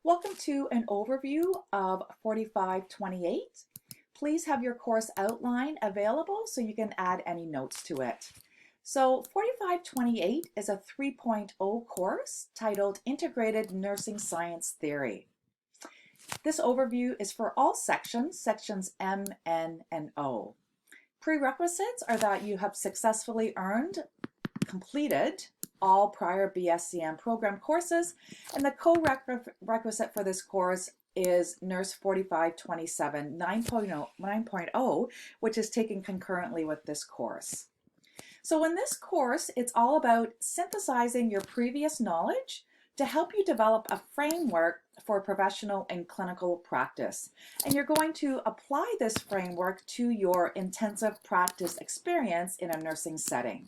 Welcome to an overview of 4528. Please have your course outline available so you can add any notes to it. So 4528 is a 3.0 course titled Integrated Nursing Science Theory. This overview is for all sections M, N, and O. Prerequisites are that you have successfully completed all prior BSCM program courses, and the co-requisite for this course is NURS 4527 9.0, which is taken concurrently with this course. So in this course, it's all about synthesizing your previous knowledge to help you develop a framework for professional and clinical practice. And you're going to apply this framework to your intensive practice experience in a nursing setting.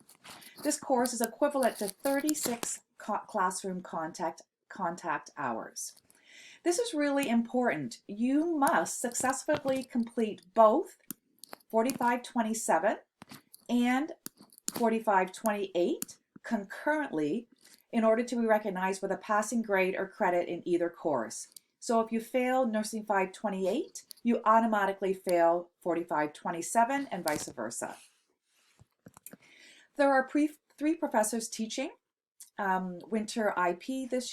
This course is equivalent to 36 classroom contact hours. This is really important. You must successfully complete both 4527 and 4528 concurrently in order to be recognized with a passing grade or credit in either course. So if you fail Nursing 528, you automatically fail 4527 and vice versa. There are three professors teaching winter IP this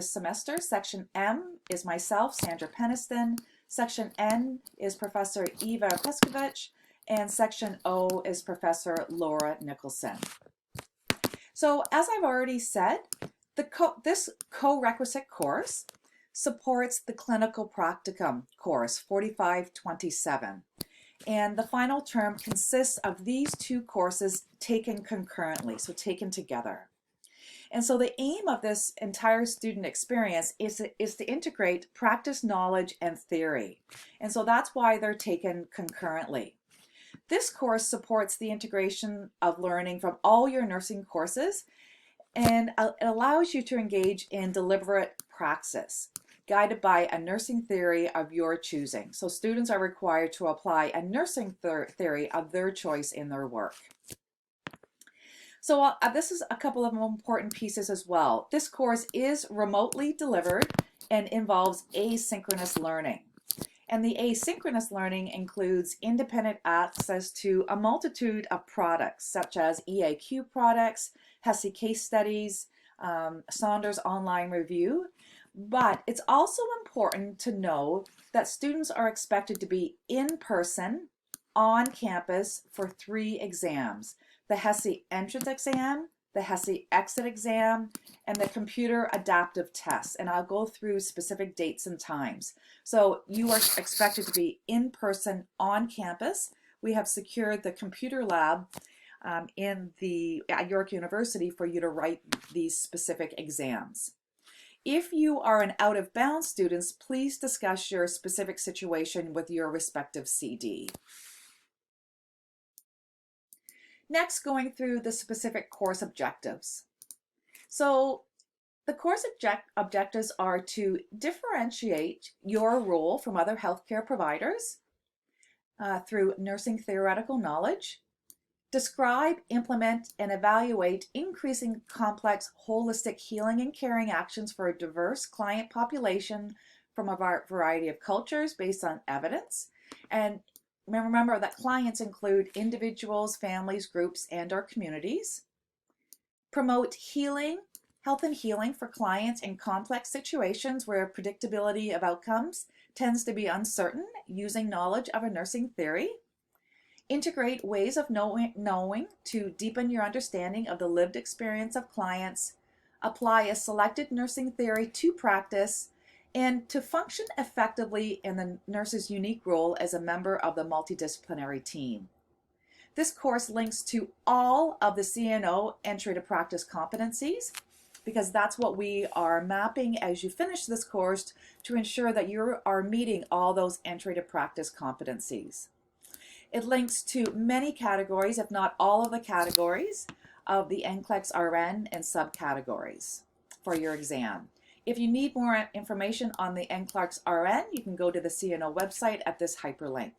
semester. Section M is myself, Sandra Peniston. Section N is Professor Eva Peskovich, and Section O is Professor Laura Nicholson. So as I've already said, this co-requisite course supports the clinical practicum course 4527. And the final term consists of these two courses taken concurrently, so taken together. And so the aim of this entire student experience is to integrate practice knowledge and theory. And so that's why they're taken concurrently. This course supports the integration of learning from all your nursing courses, and it allows you to engage in deliberate praxis, guided by a nursing theory of your choosing. So students are required to apply a nursing theory of their choice in their work. So this is a couple of important pieces as well. This course is remotely delivered and involves asynchronous learning. And the asynchronous learning includes independent access to a multitude of products, such as EAQ products, HESI case studies, Saunders online review. But it's also important to know that students are expected to be in person on campus for 3 exams: the HESI entrance exam, the HESI exit exam, and the computer adaptive test. And I'll go through specific dates and times. So you are expected to be in person on campus. We have secured the computer lab at York University for you to write these specific exams. If you are an out-of-bounds student, please discuss your specific situation with your respective CD. Next, going through the specific course objectives. So the course objectives are to differentiate your role from other healthcare providers through nursing theoretical knowledge, describe, implement, and evaluate increasing complex holistic healing and caring actions for a diverse client population from a variety of cultures based on evidence. And remember that clients include individuals, families, groups, and our communities. Promote healing, health and healing for clients in complex situations where predictability of outcomes tends to be uncertain, using knowledge of a nursing theory. Integrate ways of knowing to deepen your understanding of the lived experience of clients. Apply a selected nursing theory to practice, and to function effectively in the nurse's unique role as a member of the multidisciplinary team. This course links to all of the CNO entry to practice competencies, because that's what we are mapping as you finish this course to ensure that you are meeting all those entry to practice competencies. It links to many categories, if not all of the categories, of the NCLEX RN and subcategories for your exam. If you need more information on the NCLEX RN, you can go to the CNO website at this hyperlink.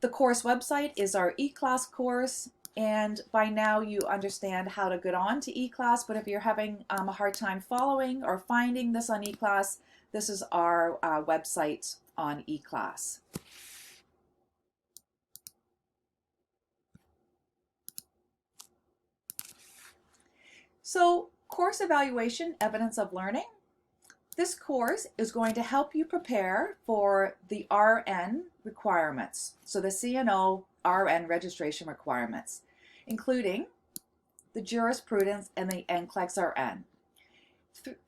The course website is our e-class course. And by now you understand how to get on to eClass, but if you're having a hard time following or finding this on eClass, this is our website on eClass. So, course evaluation, evidence of learning. This course is going to help you prepare for the RN requirements, so the CNO RN registration requirements, including the jurisprudence and the NCLEX RN.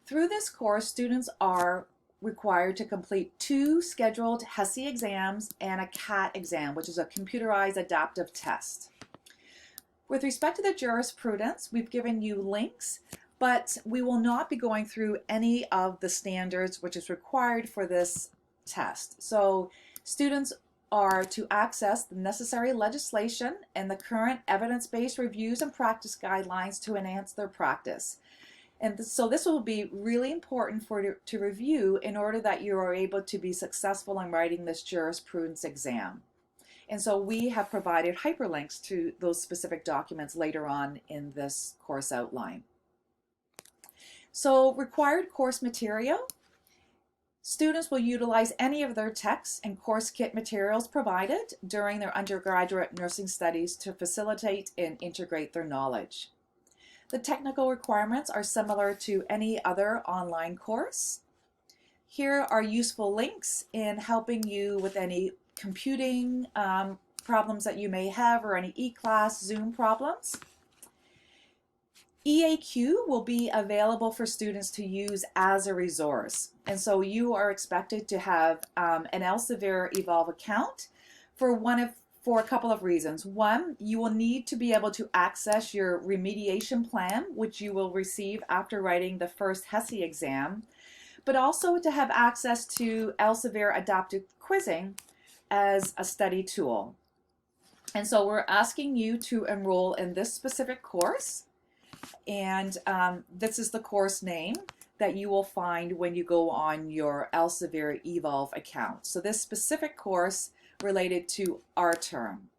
Through this course, students are required to complete 2 scheduled HESI exams and a CAT exam, which is a computerized adaptive test. With respect to the jurisprudence, we've given you links, but we will not be going through any of the standards which is required for this test. So students are to access the necessary legislation and the current evidence-based reviews and practice guidelines to enhance their practice. And so this will be really important to review in order that you are able to be successful in writing this jurisprudence exam. And so we have provided hyperlinks to those specific documents later on in this course outline. So required course material. Students will utilize any of their texts and course kit materials provided during their undergraduate nursing studies to facilitate and integrate their knowledge. The technical requirements are similar to any other online course. Here are useful links in helping you with any computing problems that you may have or any eClass Zoom problems. EAQ will be available for students to use as a resource, and so you are expected to have an Elsevier Evolve account for a couple of reasons. One, you will need to be able to access your remediation plan, which you will receive after writing the first HESI exam, but also to have access to Elsevier Adaptive Quizzing as a study tool. And so we're asking you to enroll in this specific course. And this is the course name that you will find when you go on your Elsevier Evolve account. So this specific course related to our term.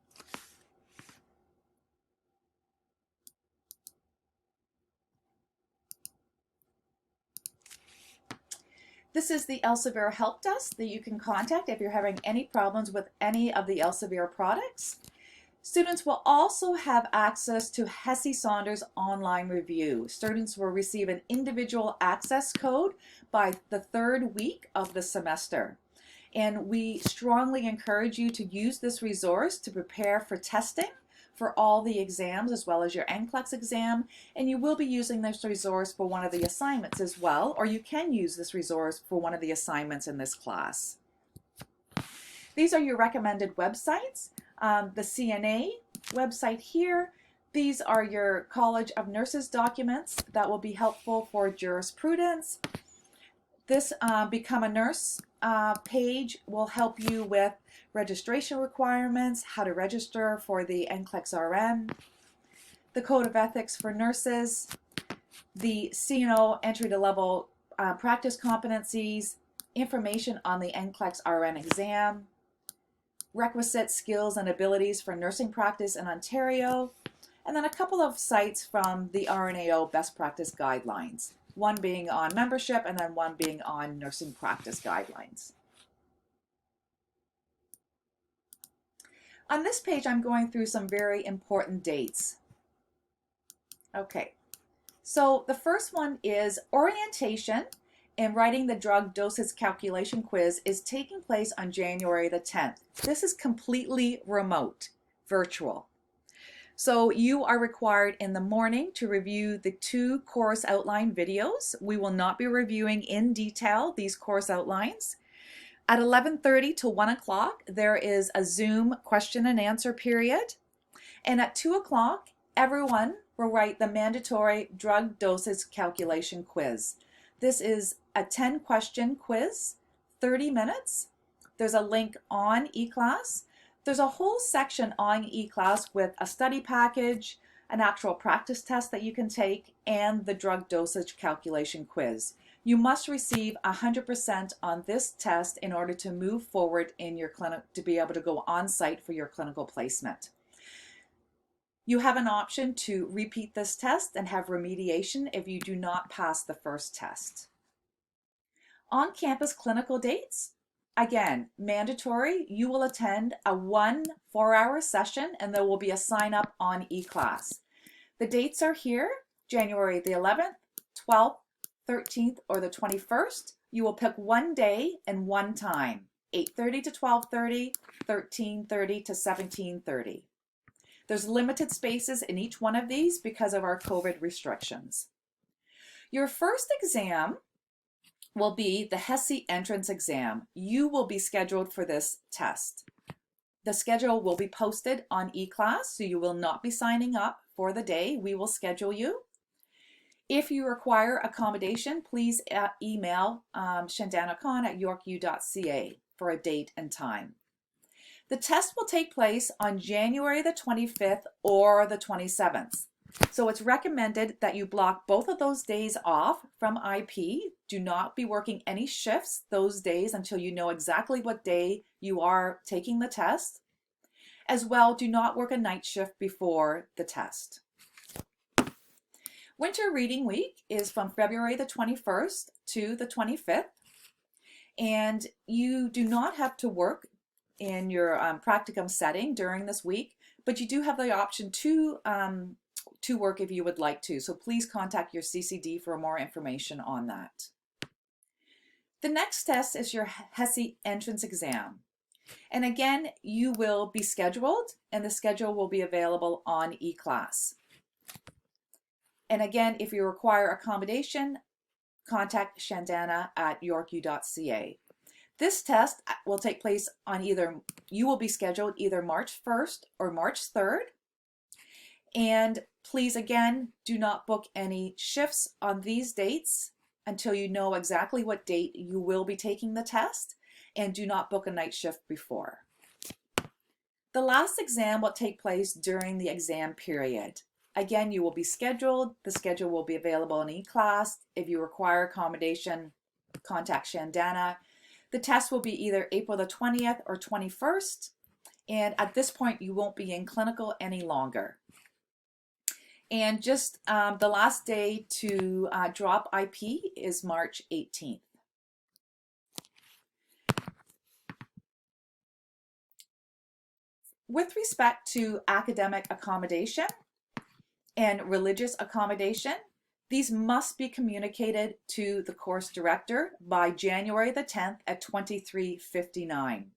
This is the Elsevier Help Desk that you can contact if you're having any problems with any of the Elsevier products. Students will also have access to HESI Saunders online review. Students will receive an individual access code by the 3rd week of the semester. And we strongly encourage you to use this resource to prepare for testing for all the exams as well as your NCLEX exam. And you will be using this resource for one of the assignments as well, or you can use this resource for one of the assignments in this class. These are your recommended websites. The CNA website here. These are your College of Nurses documents that will be helpful for jurisprudence. This Become a Nurse page will help you with registration requirements, how to register for the NCLEX RN, the Code of Ethics for Nurses, the CNO entry to level practice competencies, information on the NCLEX RN exam, requisite skills and abilities for nursing practice in Ontario, and then a couple of sites from the RNAO best practice guidelines, one being on membership and then one being on nursing practice guidelines. On this page, I'm going through some very important dates. Okay, so the first one is orientation and writing the drug dosage calculation quiz is taking place on January the 10th. This is completely remote, virtual. So you are required in the morning to review the 2 course outline videos. We will not be reviewing in detail these course outlines. At 11:30 to 1 o'clock, there is a Zoom question and answer period. And at 2 o'clock, everyone will write the mandatory drug dosage calculation quiz. This is a 10-question quiz, 30 minutes. There's a link on eClass. There's a whole section on eClass with a study package, an actual practice test that you can take, and the drug dosage calculation quiz. You must receive 100% on this test in order to move forward in your clinic to be able to go on site for your clinical placement. You have an option to repeat this test and have remediation if you do not pass the first test. On-campus clinical dates, again, mandatory. You will attend a 1 4-hour session and there will be a sign up on eClass. The dates are here, January the 11th, 12th, 13th, or the 21st. You will pick one day and one time, 8:30 to 12:30, 13:30 to 17:30. There's limited spaces in each one of these because of our COVID restrictions. Your first exam will be the HESI entrance exam. You will be scheduled for this test. The schedule will be posted on eClass, so you will not be signing up for the day. We will schedule you. If you require accommodation, please email shandana.khan@yorku.ca for a date and time. The test will take place on January the 25th or the 27th. So it's recommended that you block both of those days off from IP. Do not be working any shifts those days until you know exactly what day you are taking the test. As well, do not work a night shift before the test. Winter Reading Week is from February the 21st to the 25th. And you do not have to work in your practicum setting during this week, but you do have the option to work if you would like to. So please contact your CCD for more information on that. The next test is your HESI entrance exam. And again, you will be scheduled and the schedule will be available on eClass. And again, if you require accommodation, contact shandana@yorku.ca. This test will take place on you will be scheduled either March 1st or March 3rd. And please, again, do not book any shifts on these dates until you know exactly what date you will be taking the test, and do not book a night shift before. The last exam will take place during the exam period. Again, you will be scheduled. The schedule will be available in eClass. If you require accommodation, contact Shandana. The test will be either April the 20th or 21st. And at this point, you won't be in clinical any longer. And just the last day to drop IP is March 18th. With respect to academic accommodation and religious accommodation, these must be communicated to the course director by January the 10th at 23:59.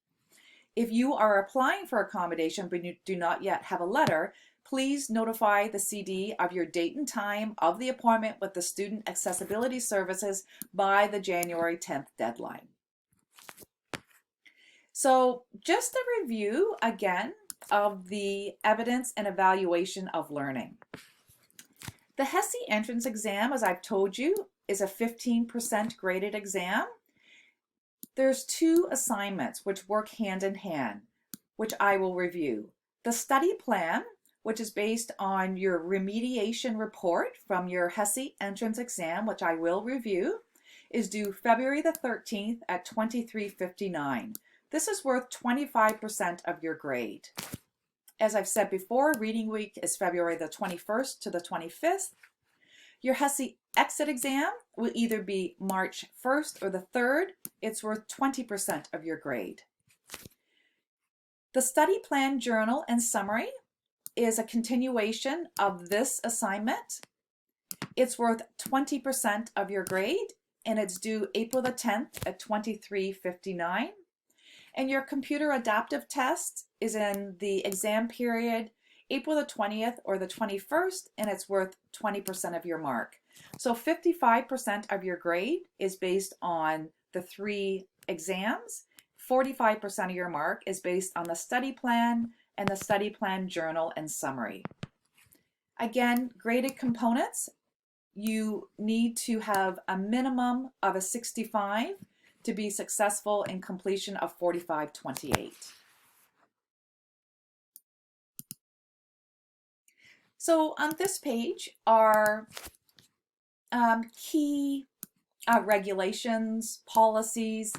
If you are applying for accommodation but you do not yet have a letter, please notify the CD of your date and time of the appointment with the Student Accessibility Services by the January 10th deadline. So just a review again of the evidence and evaluation of learning. The HESI entrance exam, as I've told you, is a 15% graded exam. There's two assignments which work hand in hand, which I will review. The study plan, which is based on your remediation report from your HESI entrance exam, which I will review, is due February the 13th at 23:59. This is worth 25% of your grade. As I've said before, reading week is February the 21st to the 25th. Your HESI exit exam will either be March 1st or the 3rd. It's worth 20% of your grade. The study plan journal and summary is a continuation of this assignment. It's worth 20% of your grade and it's due April the 10th at 23:59. And your computer adaptive test is in the exam period April the 20th or the 21st, and it's worth 20% of your mark. So 55% of your grade is based on the 3 exams. 45% of your mark is based on the study plan and the study plan journal and summary. Again, graded components, you need to have a minimum of a 65 to be successful in completion of 4528. So on this page are key regulations, policies,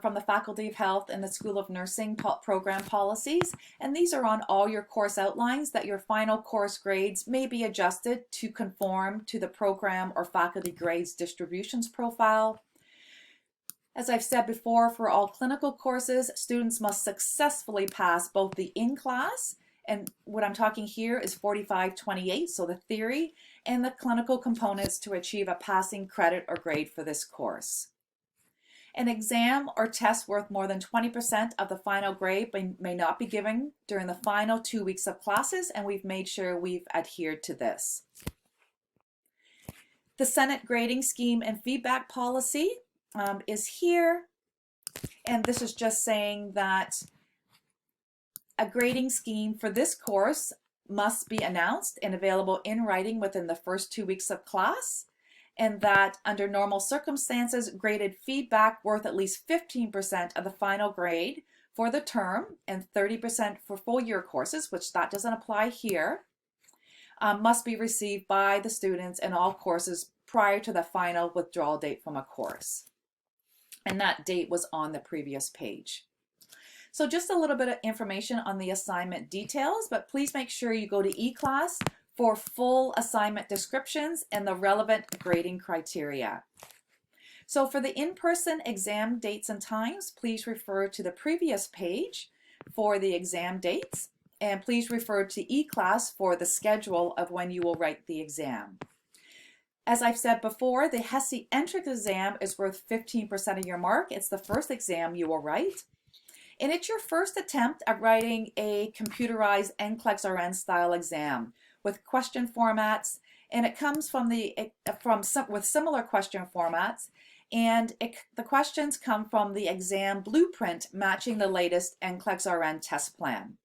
from the Faculty of Health and the School of Nursing program policies, and these are on all your course outlines that your final course grades may be adjusted to conform to the program or faculty grades distributions profile. As I've said before, for all clinical courses, students must successfully pass both the in-class, and what I'm talking here is 45-28, so the theory, and the clinical components to achieve a passing credit or grade for this course. An exam or test worth more than 20% of the final grade may not be given during the final 2 weeks of classes, and we've made sure we've adhered to this. The Senate grading scheme and feedback policy is here, and this is just saying that a grading scheme for this course must be announced and available in writing within the first 2 weeks of class, and that under normal circumstances, graded feedback worth at least 15% of the final grade for the term and 30% for full year courses, which that doesn't apply here, must be received by the students in all courses prior to the final withdrawal date from a course. And that date was on the previous page. So just a little bit of information on the assignment details, but please make sure you go to eClass for full assignment descriptions and the relevant grading criteria. So for the in-person exam dates and times, please refer to the previous page for the exam dates, and please refer to eClass for the schedule of when you will write the exam. As I've said before, the HESI entrance exam is worth 15% of your mark. It's the first exam you will write. And it's your first attempt at writing a computerized NCLEX RN style exam with question formats, and it comes from with similar question formats, and the questions come from the exam blueprint matching the latest NCLEX RN test plan.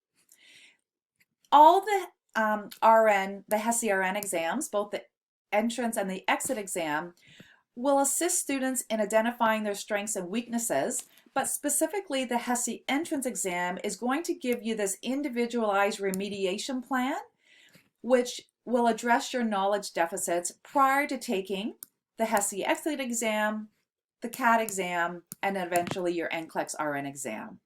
All the HESI RN exams, both the entrance and the exit exam, will assist students in identifying their strengths and weaknesses, but specifically the HESI entrance exam is going to give you this individualized remediation plan, which will address your knowledge deficits prior to taking the HESI exit exam, the CAT exam, and eventually your NCLEX RN exam.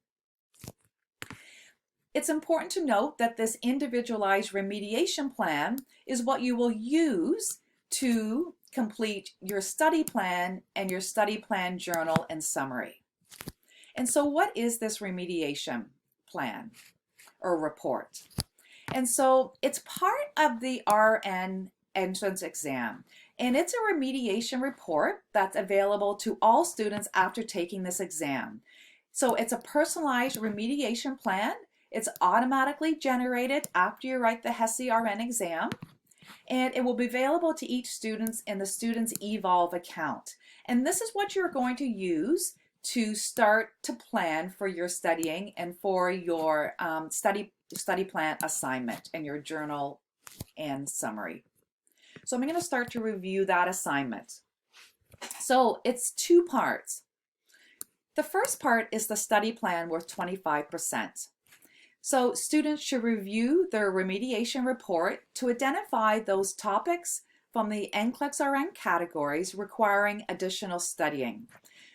It's important to note that this individualized remediation plan is what you will use to complete your study plan and your study plan journal and summary. And so what is this remediation plan or report? And so it's part of the RN entrance exam, and it's a remediation report that's available to all students after taking this exam. So it's a personalized remediation plan. It's automatically generated after you write the HESI RN exam, and it will be available to each student in the Students Evolve account. And this is what you're going to use to start to plan for your studying and for your study plan assignment and your journal and summary. So I'm going to start to review that assignment. So it's 2 parts. The first part is the study plan worth 25%. So students should review their remediation report to identify those topics from the NCLEX RN categories requiring additional studying.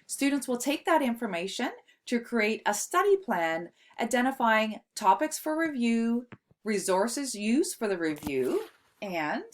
Students will take that information to create a study plan identifying topics for review, resources used for the review, and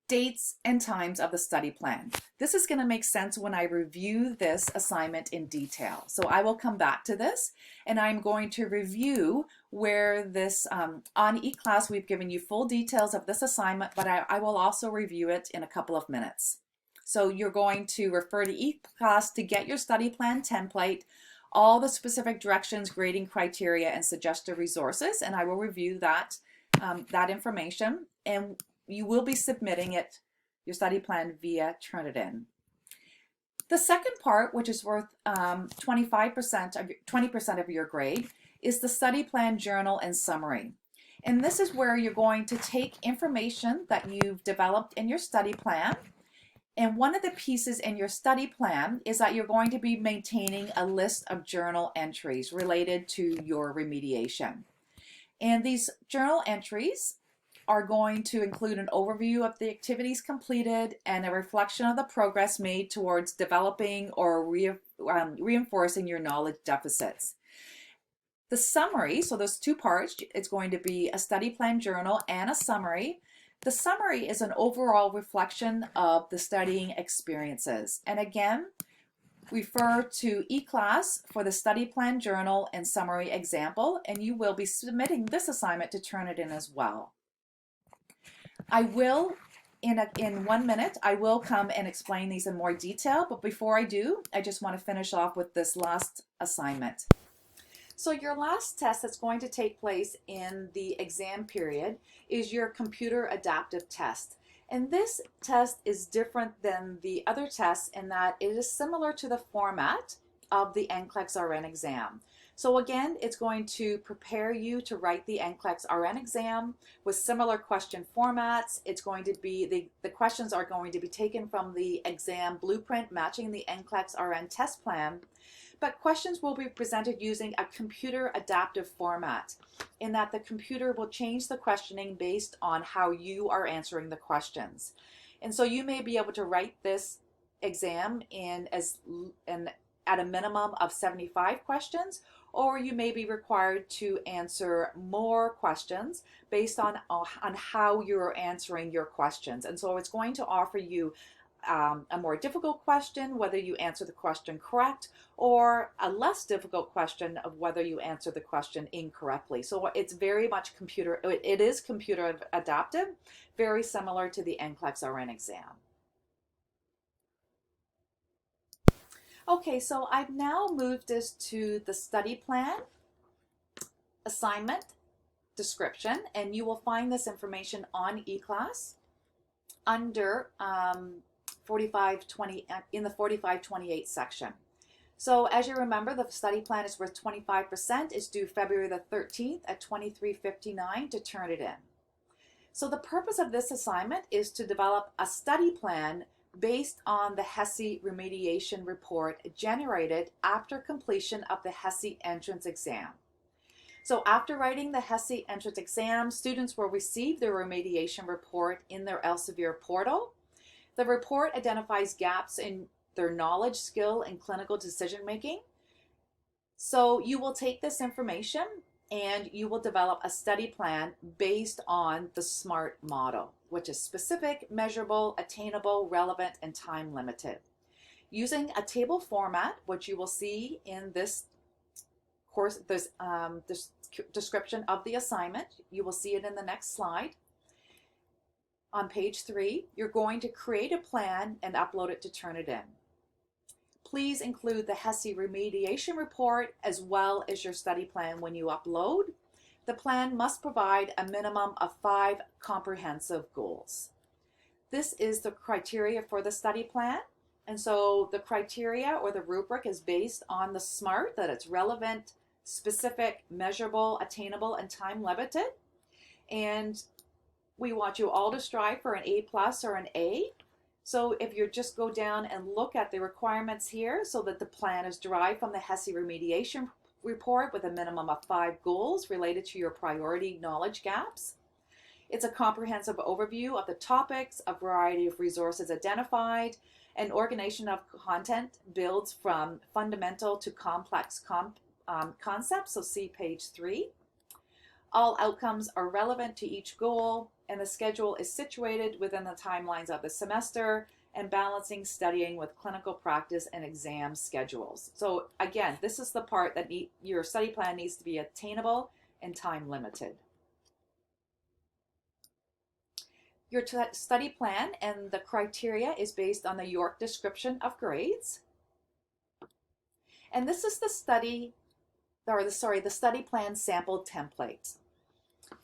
dates and times of the study plan. This is going to make sense when I review this assignment in detail. So I will come back to this, and I'm going to review where this, on eClass we've given you full details of this assignment, but I will also review it in a couple of minutes. So you're going to refer to eClass to get your study plan template, all the specific directions, grading criteria, and suggested resources, and I will review that, that information, and you will be submitting it, your study plan, via Turnitin. The second part, which is worth 20% of your grade, is the study plan journal and summary. And this is where you're going to take information that you've developed in your study plan, and one of the pieces in your study plan is that you're going to be maintaining a list of journal entries related to your remediation. And these journal entries are going to include an overview of the activities completed and a reflection of the progress made towards developing or reinforcing your knowledge deficits. The summary, so there's two parts. It's going to be a study plan journal and a summary. The summary is an overall reflection of the studying experiences. And again, refer to eClass for the study plan journal and summary example, and you will be submitting this assignment to Turnitin as well. I will, in 1 minute, I will come and explain these in more detail, but before I do, I just want to finish off with this last assignment. So your last test that's going to take place in the exam period is your computer adaptive test. And this test is different than the other tests in that it is similar to the format of the NCLEX RN exam. So again, it's going to prepare you to write the NCLEX RN exam with similar question formats. It's going to be, the questions are going to be taken from the exam blueprint matching the NCLEX RN test plan. But questions will be presented using a computer adaptive format in that the computer will change the questioning based on how you are answering the questions. And so you may be able to write this exam at a minimum of 75 questions, or you may be required to answer more questions based on how you're answering your questions. And so it's going to offer you a more difficult question, whether you answer the question correct, or a less difficult question of whether you answer the question incorrectly. So it's very much it is computer adaptive, very similar to the NCLEX RN exam. Okay, so I've now moved this to the study plan, assignment, description, and you will find this information on eClass under 4520 in the 4528 section. So as you remember, the study plan is worth 25%. It's due February the 13th at 23:59 to turn it in. So the purpose of this assignment is to develop a study plan based on the HESI remediation report generated after completion of the HESI entrance exam. So after writing the HESI entrance exam, students will receive their remediation report in their Elsevier portal. The report identifies gaps in their knowledge, skill, and clinical decision making. So you will take this information and you will develop a study plan based on the SMART model, which is specific, measurable, attainable, relevant, and time limited. Using a table format, which you will see in this course, this description of the assignment, you will see it in the next slide. On page 3, you're going to create a plan and upload it to Turnitin. Please include the HESI remediation report as well as your study plan when you upload. The plan must provide a minimum of 5 comprehensive goals. This is the criteria for the study plan. And so the criteria or the rubric is based on the SMART, that it's relevant, specific, measurable, attainable, and time limited. And we want you all to strive for an A+ or an A. So if you just go down and look at the requirements here, so that the plan is derived from the HESI remediation report with a minimum of 5 goals related to your priority knowledge gaps. It's a comprehensive overview of the topics, a variety of resources identified, an organization of content builds from fundamental to complex concepts, so see page 3. All outcomes are relevant to each goal, and the schedule is situated within the timelines of the semester and balancing studying with clinical practice and exam schedules. So again, this is the part that your study plan needs to be attainable and time limited. Your study plan and the criteria is based on the York description of grades. And this is the study plan sample template.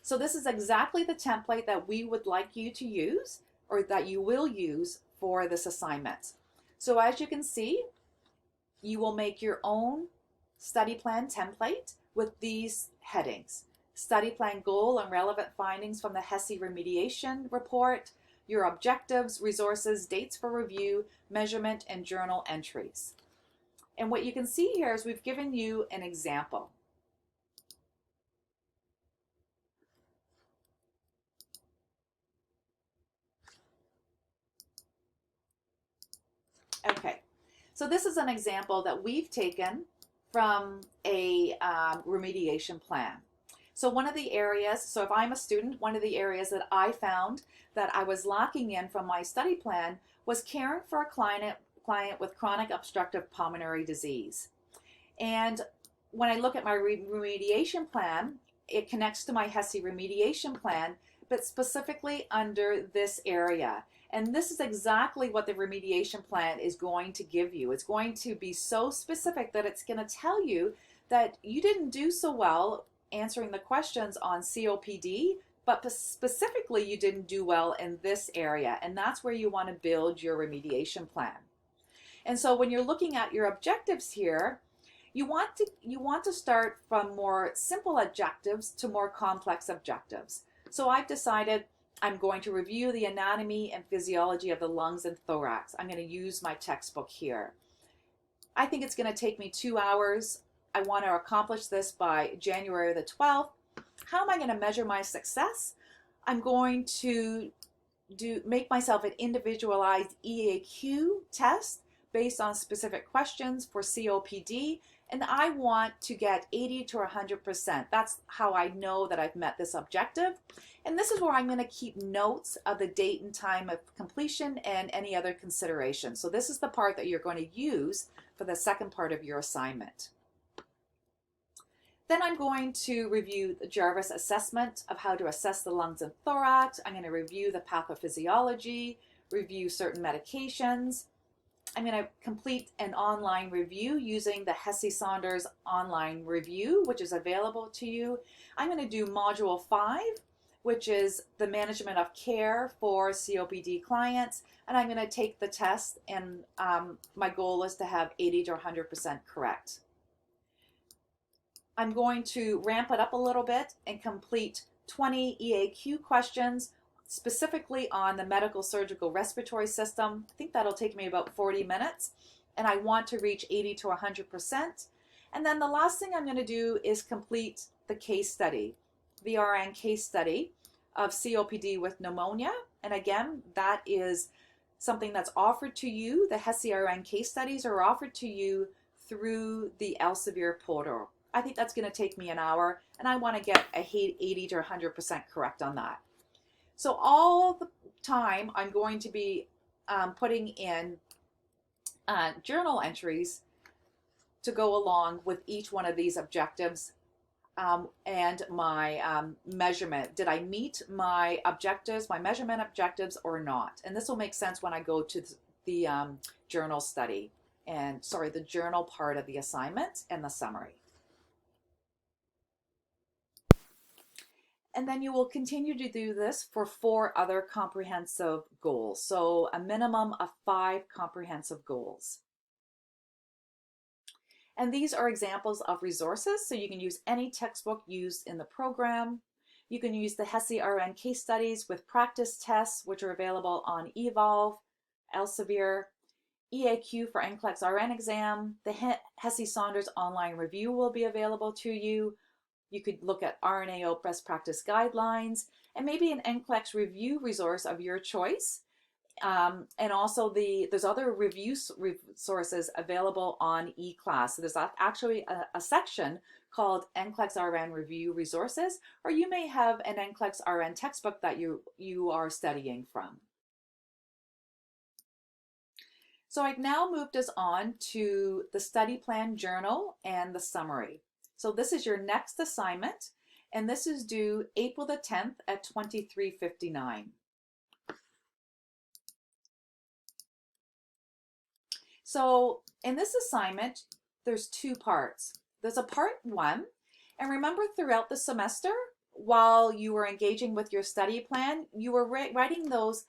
So this is exactly the template that we would like you to use, or that you will use for this assignment. So as you can see, you will make your own study plan template with these headings: study plan goal and relevant findings from the HESI remediation report, your objectives, resources, dates for review, measurement, and journal entries. And what you can see here is we've given you an example. So this is an example that we've taken from a remediation plan. So one of the areas, so if I'm a student, one of the areas that I found that I was lacking in from my study plan was caring for a client with chronic obstructive pulmonary disease. And when I look at my remediation plan, it connects to my HESI remediation plan, but specifically under this area. And this is exactly what the remediation plan is going to give you. It's going to be so specific that it's going to tell you that you didn't do so well answering the questions on COPD, but specifically you didn't do well in this area. And that's where you want to build your remediation plan. And so when you're looking at your objectives here, you want to start from more simple objectives to more complex objectives. So I've decided I'm going to review the anatomy and physiology of the lungs and thorax. I'm going to use my textbook here. I think it's going to take me 2 hours. I want to accomplish this by January the 12th. How am I going to measure my success? I'm going to make myself an individualized EAQ test based on specific questions for COPD, and I want to get 80 to 100%. That's how I know that I've met this objective. And this is where I'm going to keep notes of the date and time of completion and any other considerations. So this is the part that you're going to use for the second part of your assignment. Then I'm going to review the Jarvis assessment of how to assess the lungs and thorax. I'm going to review the pathophysiology, review certain medications. I'm going to complete an online review using the HESI Saunders online review, which is available to you. I'm going to do module 5, which is the management of care for COPD clients, and I'm going to take the test, and my goal is to have 80 to 100% correct. I'm going to ramp it up a little bit and complete 20 EAQ questions specifically on the medical surgical respiratory system. I think that'll take me about 40 minutes, and I want to reach 80 to 100%. And then the last thing I'm going to do is complete the case study, the RN case study of COPD with pneumonia. And again, that is something that's offered to you. The HESI RN case studies are offered to you through the Elsevier portal. I think that's going to take me an hour, and I want to get a 80 to 100% correct on that. So all the time I'm going to be putting in journal entries to go along with each one of these objectives and my measurement. Did I meet my objectives, my measurement objectives, or not? And this will make sense when I go to the journal study and, sorry, the journal part of the assignment and the summary. And then you will continue to do this for 4 other comprehensive goals. So a minimum of 5 comprehensive goals. And these are examples of resources. So you can use any textbook used in the program. You can use the HESI RN case studies with practice tests, which are available on Evolve, Elsevier, EAQ for NCLEX RN exam. The HESI Saunders online review will be available to you. You could look at RNAO best practice guidelines and maybe an NCLEX review resource of your choice. And also there's other review resources available on eClass. So there's actually a section called NCLEX RN review resources, or you may have an NCLEX RN textbook that you are studying from. So I've now moved us on to the study plan journal and the summary. So this is your next assignment, and this is due April the 10th at 23:59. So in this assignment, there's 2 parts. There's a part 1, and remember throughout the semester, while you were engaging with your study plan, you were writing those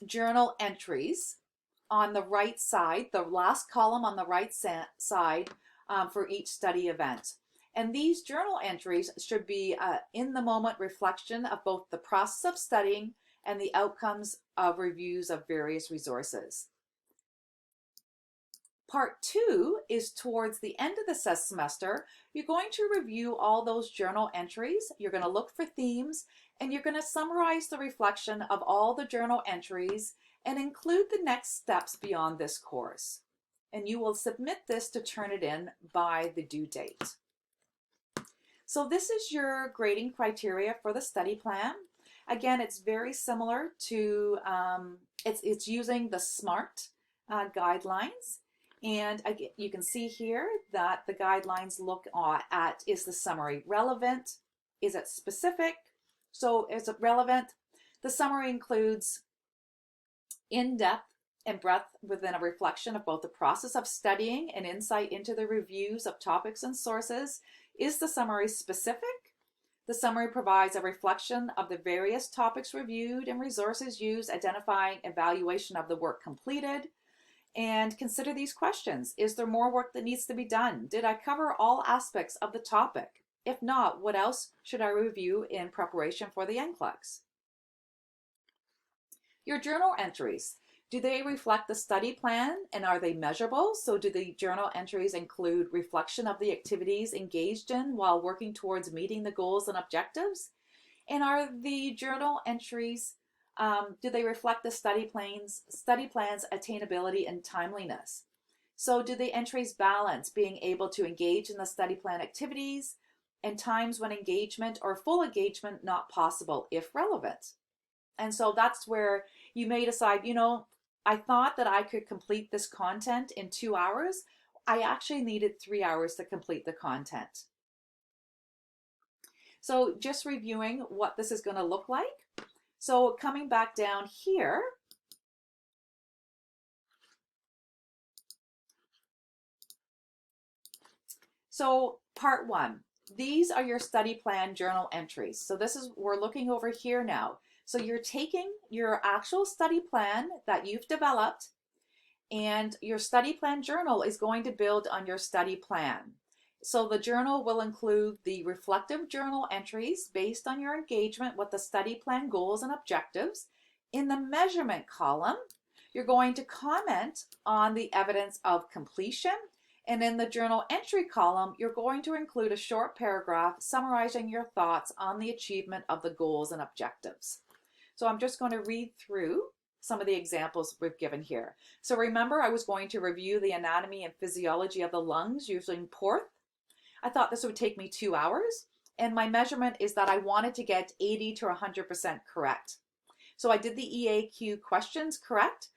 journal entries on the right side, the last column on the right side, for each study event. And these journal entries should be in the moment reflection of both the process of studying and the outcomes of reviews of various resources. Part 2 is towards the end of the semester. You're going to review all those journal entries. You're going to look for themes, and you're going to summarize the reflection of all the journal entries and include the next steps beyond this course. and you will submit this to turn it in by the due date. So this is your grading criteria for the study plan. Again, it's very similar to, it's using the SMART guidelines. And again, you can see here that the guidelines look at, is the summary relevant? Is it specific? So is it relevant? The summary includes in-depth and breadth within a reflection of both the process of studying and insight into the reviews of topics and sources. Is the summary specific? The summary provides a reflection of the various topics reviewed and resources used, identifying evaluation of the work completed. And consider these questions. Is there more work that needs to be done? Did I cover all aspects of the topic? If not, what else should I review in preparation for the NCLEX? Your journal entries. Do they reflect the study plan and are they measurable? So do the journal entries include reflection of the activities engaged in while working towards meeting the goals and objectives? And are the journal entries, do they reflect the study plan's attainability and timeliness? So do the entries balance being able to engage in the study plan activities and times when engagement or full engagement not possible if relevant? And so that's where you may decide, you know, I thought that I could complete this content in 2 hours. I actually needed 3 hours to complete the content. So just reviewing what this is going to look like. So coming back down here, so part 1, these are your study plan journal entries. So this is, we're looking over here now. So you're taking your actual study plan that you've developed, and your study plan journal is going to build on your study plan. So the journal will include the reflective journal entries based on your engagement with the study plan goals and objectives. In the measurement column, you're going to comment on the evidence of completion. And in the journal entry column, you're going to include a short paragraph summarizing your thoughts on the achievement of the goals and objectives. So I'm just going to read through some of the examples we've given here. So remember, I was going to review the anatomy and physiology of the lungs using Porth. I thought this would take me 2 hours, and my measurement is that I wanted to get 80 to 100% correct. So I did the EAQ questions correct.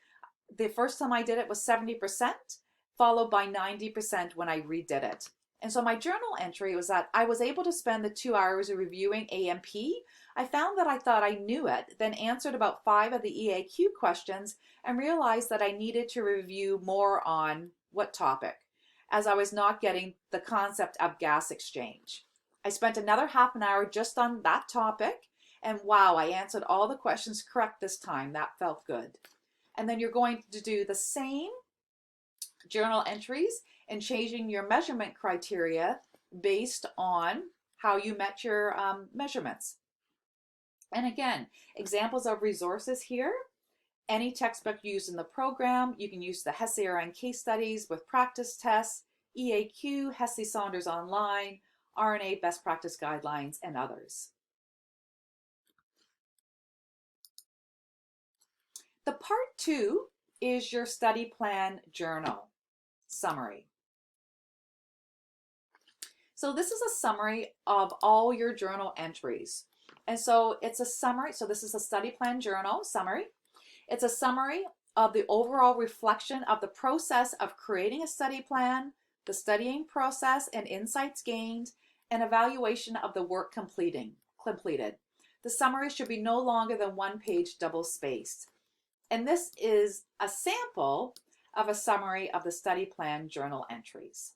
The first time I did it was 70%, followed by 90% when I redid it. And so my journal entry was that I was able to spend the 2 hours reviewing AMP. I found that I thought I knew it, then answered about 5 of the EAQ questions and realized that I needed to review more on what topic, as I was not getting the concept of gas exchange. I spent another half an hour just on that topic, and wow, I answered all the questions correct this time. That felt good. And then you're going to do the same journal entries and changing your measurement criteria based on how you met your measurements. And again, examples of resources here. Any textbook used in the program. You can use the HESI-RN case studies with practice tests, EAQ, HESI Saunders Online, RNA best practice guidelines, and others. The part 2 is your study plan journal summary. So this is a summary of all your journal entries. And so it's a summary. So this is a study plan journal summary. It's a summary of the overall reflection of the process of creating a study plan, the studying process and insights gained, and evaluation of the work completed. The summary should be no longer than 1 page double-spaced. And this is a sample of a summary of the study plan journal entries.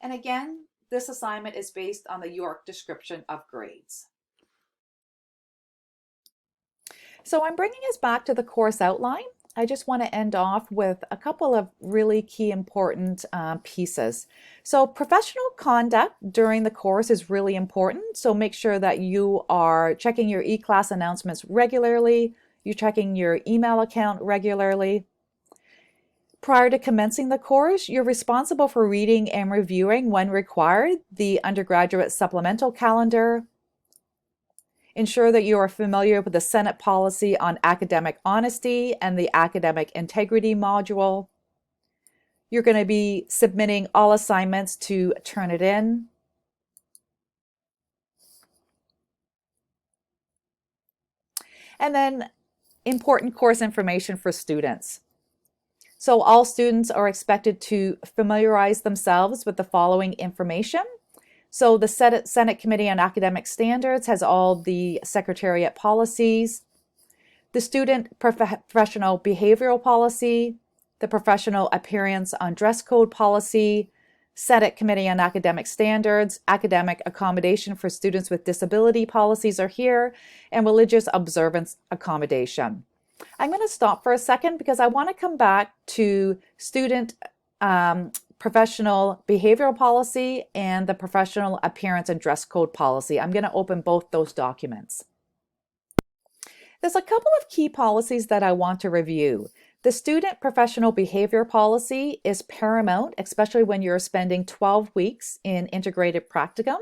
And again, this assignment is based on the York description of grades. So I'm bringing us back to the course outline. I just want to end off with a couple of really key important pieces. So professional conduct during the course is really important. So make sure that you are checking your e-class announcements regularly. You're checking your email account regularly. Prior to commencing the course, you're responsible for reading and reviewing, when required, the undergraduate supplemental calendar. Ensure that you are familiar with the Senate policy on academic honesty and the academic integrity module. You're going to be submitting all assignments to Turnitin. And then important course information for students. So all students are expected to familiarize themselves with the following information. So the Senate Committee on Academic Standards has all the Secretariat policies, the Student Professional Behavioral Policy, the Professional Appearance on Dress Code Policy, Senate Committee on Academic Standards, Academic Accommodation for Students with Disability policies are here, and Religious Observance Accommodation. I'm going to stop for a second because I want to come back to Student Professional Behavioral Policy and the Professional Appearance and Dress Code Policy. I'm going to open both those documents. There's a couple of key policies that I want to review. The Student Professional Behavior Policy is paramount, especially when you're spending 12 weeks in integrated practicum.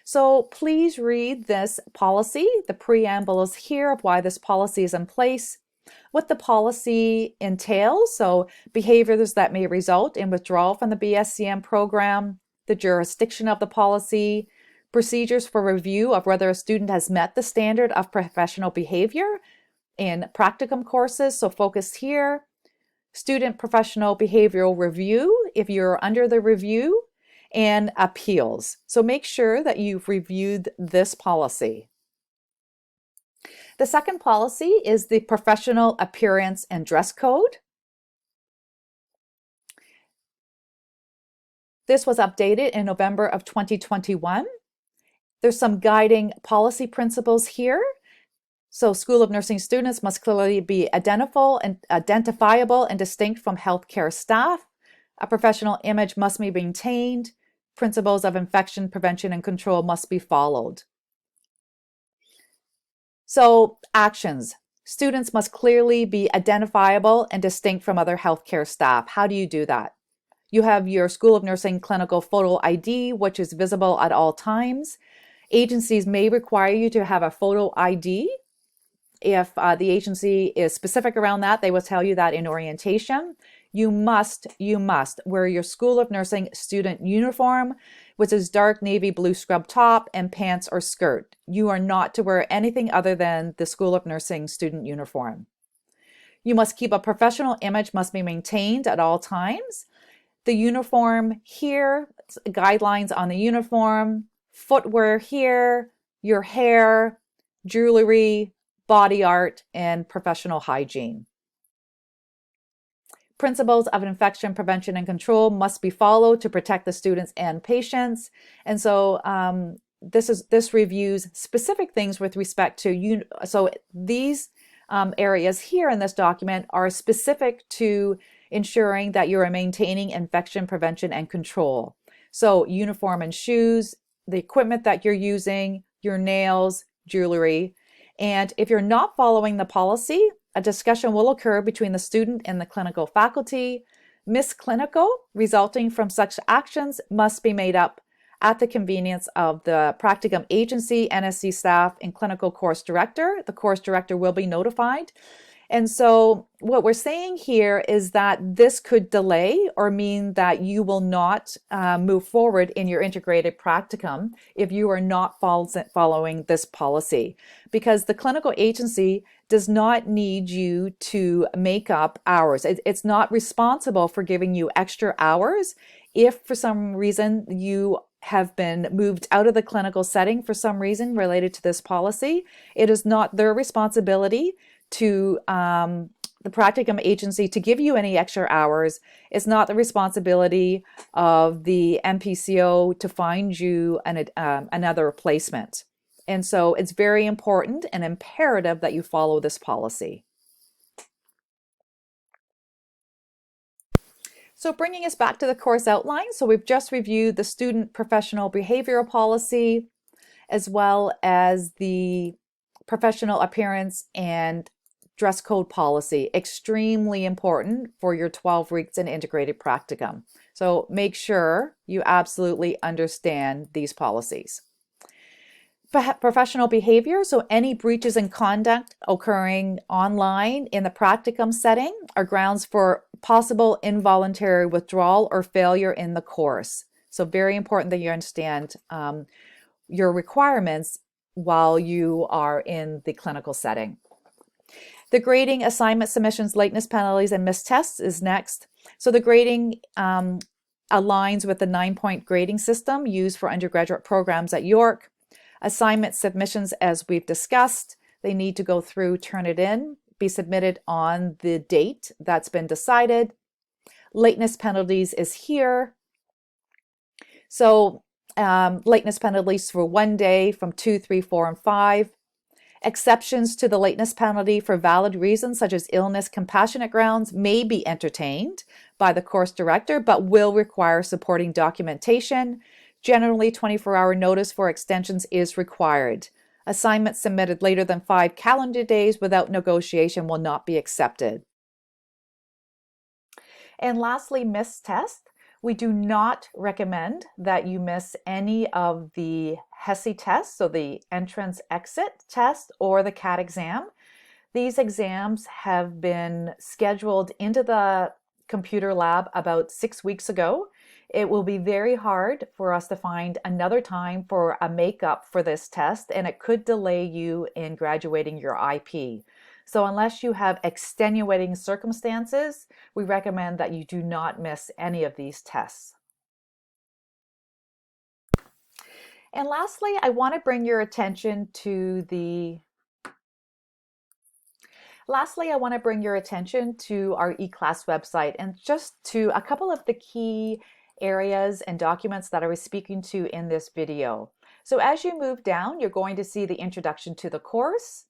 So please read this policy. The preamble is here of why this policy is in place, what the policy entails, so behaviors that may result in withdrawal from the BSCM program, the jurisdiction of the policy, procedures for review of whether a student has met the standard of professional behavior in practicum courses, so focus here. Student professional behavioral review, if you're under the review, and appeals. So make sure that you've reviewed this policy. The second policy is the Professional Appearance and Dress Code. This was updated in November of 2021. There's some guiding policy principles here. So School of Nursing students must clearly be identifiable and distinct from healthcare staff. A professional image must be maintained. Principles of infection prevention and control must be followed. So actions. Students must clearly be identifiable and distinct from other healthcare staff. How do you do that? You have your School of Nursing clinical photo ID, which is visible at all times. Agencies may require you to have a photo ID. If the agency is specific around that, they will tell you that in orientation. You must wear your School of Nursing student uniform, which is dark navy blue scrub top and pants or skirt. You are not to wear anything other than the School of Nursing student uniform. You must keep a professional image, must be maintained at all times. The uniform here, guidelines on the uniform, footwear here, your hair, jewelry, body art, and professional hygiene. Principles of infection prevention and control must be followed to protect the students and patients. And so this reviews specific things with respect to so these areas here in this document are specific to ensuring that you are maintaining infection prevention and control. So uniform and shoes, the equipment that you're using, your nails, jewelry. And if you're not following the policy, a discussion will occur between the student and the clinical faculty. Misclinical resulting from such actions must be made up at the convenience of the practicum agency, NSC staff, and clinical course director. The course director will be notified. And so what we're saying here is that this could delay or mean that you will not move forward in your integrated practicum if you are not following this policy, because the clinical agency does not need you to make up hours. It's not responsible for giving you extra hours if for some reason you have been moved out of the clinical setting for some reason related to this policy. It is not their responsibility to the practicum agency to give you any extra hours. It's not the responsibility of the NPCO to find you another replacement. And so it's very important and imperative that you follow this policy. So bringing us back to the course outline. So we've just reviewed the student professional behavioral policy, as well as the professional appearance and dress code policy. Extremely important for your 12 weeks in integrated practicum. So make sure you absolutely understand these policies. Professional behavior, so any breaches in conduct occurring online in the practicum setting are grounds for possible involuntary withdrawal or failure in the course. So very important that you understand your requirements while you are in the clinical setting. The grading, assignment submissions, lateness penalties, and missed tests is next. So the grading aligns with the 9-point grading system used for undergraduate programs at York. Assignment submissions, as we've discussed, they need to go through, turn it in, be submitted on the date that's been decided. Lateness penalties is here. So lateness penalties for 1 day from 2, 3, 4, and 5. Exceptions to the lateness penalty for valid reasons such as illness, compassionate grounds may be entertained by the course director, but will require supporting documentation. Generally, 24-hour notice for extensions is required. Assignments submitted later than 5 calendar days without negotiation will not be accepted. And lastly, missed test. We do not recommend that you miss any of the HESI tests, so the entrance exit test or the CAT exam. These exams have been scheduled into the computer lab about 6 weeks ago. It will be very hard for us to find another time for a makeup for this test, and it could delay you in graduating your IP. So unless you have extenuating circumstances, we recommend that you do not miss any of these tests. And lastly, I want to bring your attention to our eClass website and just to a couple of the key areas and documents that I was speaking to in this video. So as you move down, you're going to see the introduction to the course.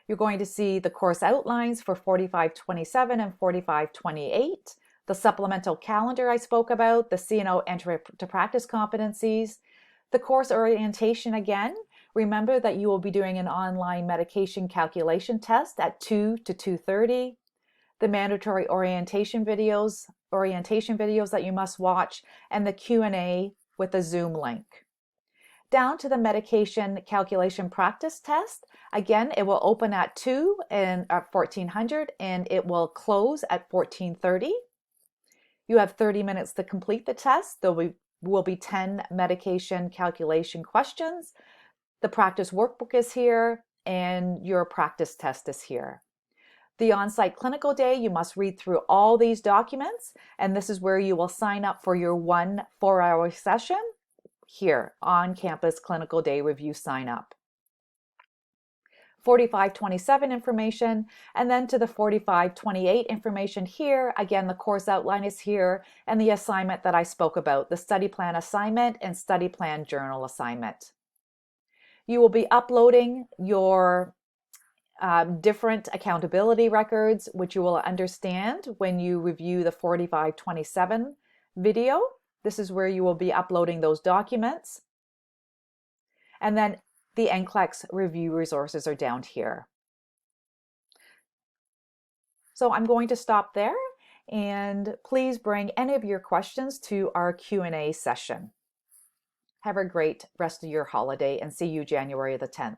You're going to see the course outlines for 4527 and 4528, the supplemental calendar I spoke about, the CNO Enter to Practice competencies, the course orientation again. Remember that you will be doing an online medication calculation test at 2 to 2:30, the mandatory orientation videos that you must watch, and the Q&A with a Zoom link. Down to the medication calculation practice test. Again, it will open at 2 and at 1400 and it will close at 1430. You have 30 minutes to complete the test. There will be 10 medication calculation questions. The practice workbook is here and your practice test is here. The on-site clinical day, you must read through all these documents, and this is where you will sign up for your 1 4-hour session here, on-campus clinical day review sign up. 4527 information, and then to the 4528 information here. Again, the course outline is here, and the assignment that I spoke about, the study plan assignment and study plan journal assignment. You will be uploading your different accountability records, which you will understand when you review the 4527 video. This is where you will be uploading those documents. And then the NCLEX review resources are down here. So I'm going to stop there, and please bring any of your questions to our Q&A session. Have a great rest of your holiday and see you January the 10th.